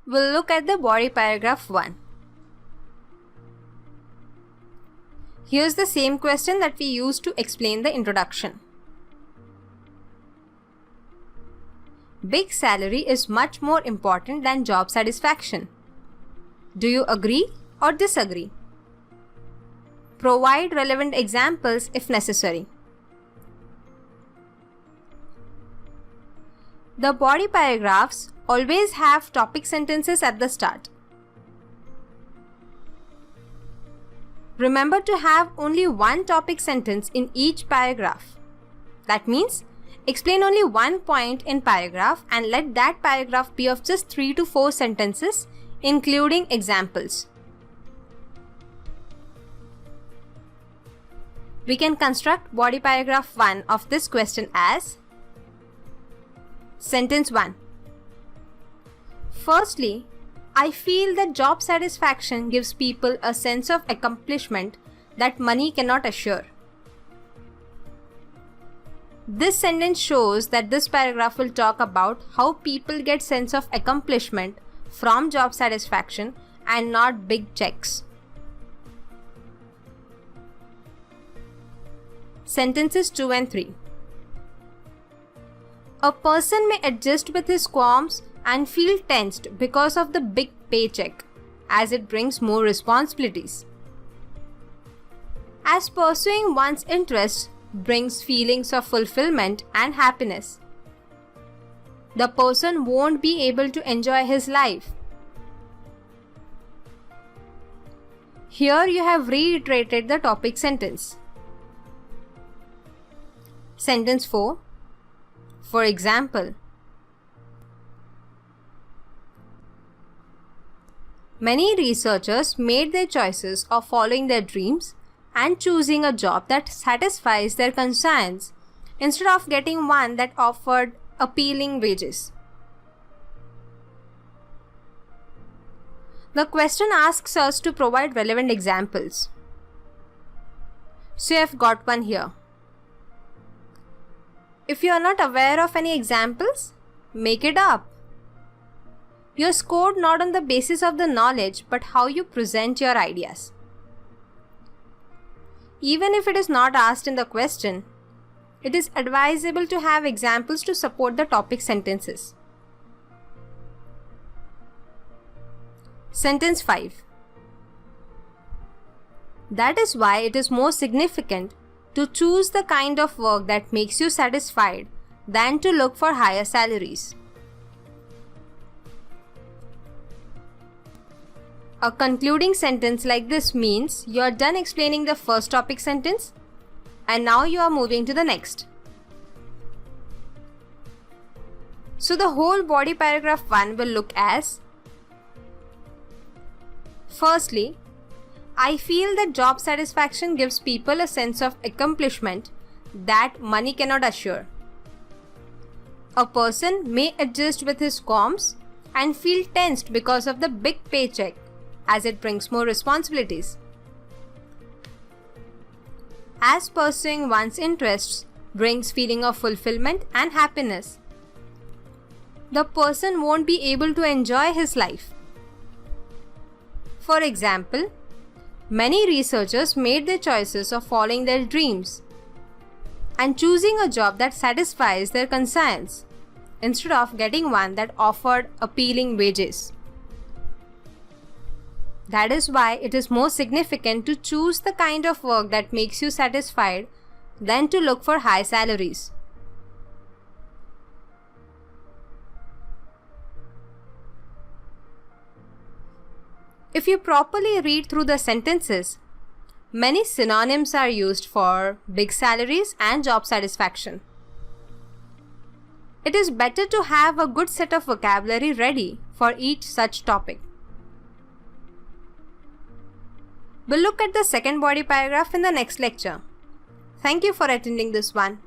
we'll look at the body paragraph 1. Here's the same question that we used to explain the introduction. Big salary is much more important than job satisfaction. Do you agree or disagree? Provide relevant examples if necessary. The body paragraphs always have topic sentences at the start. Remember to have only one topic sentence in each paragraph. That means, explain only one point in paragraph and let that paragraph be of just 3 to 4 sentences, including examples. We can construct body paragraph 1 of this question as Sentence 1. Firstly, I feel that job satisfaction gives people a sense of accomplishment that money cannot assure. This sentence shows that this paragraph will talk about how people get sense of accomplishment from job satisfaction and not big checks. Sentences 2 and 3. A person may adjust with his qualms and feel tensed because of the big paycheck, as it brings more responsibilities. As pursuing one's interests brings feelings of fulfillment and happiness, the person won't be able to enjoy his life. Here you have reiterated the topic sentence. Sentence 4. For example, many researchers made their choices of following their dreams and choosing a job that satisfies their conscience instead of getting one that offered appealing wages. The question asks us to provide relevant examples. So you have got one here. If you are not aware of any examples, make it up. You are scored not on the basis of the knowledge but how you present your ideas. Even if it is not asked in the question, it is advisable to have examples to support the topic sentences. Sentence 5. That is why it is more significant to choose the kind of work that makes you satisfied than to look for higher salaries. A concluding sentence like this means you are done explaining the first topic sentence and now you are moving to the next. So the whole body paragraph 1 will look as: Firstly, I feel that job satisfaction gives people a sense of accomplishment that money cannot assure. A person may adjust with his qualms and feel tensed because of the big paycheck, as it brings more responsibilities. As pursuing one's interests brings feeling of fulfillment and happiness, the person won't be able to enjoy his life. For example, many researchers made their choices of following their dreams and choosing a job that satisfies their conscience instead of getting one that offered appealing wages. That is why it is more significant to choose the kind of work that makes you satisfied than to look for high salaries. If you properly read through the sentences, many synonyms are used for big salaries and job satisfaction. It is better to have a good set of vocabulary ready for each such topic. We'll look at the second body paragraph in the next lecture. Thank you for attending this one.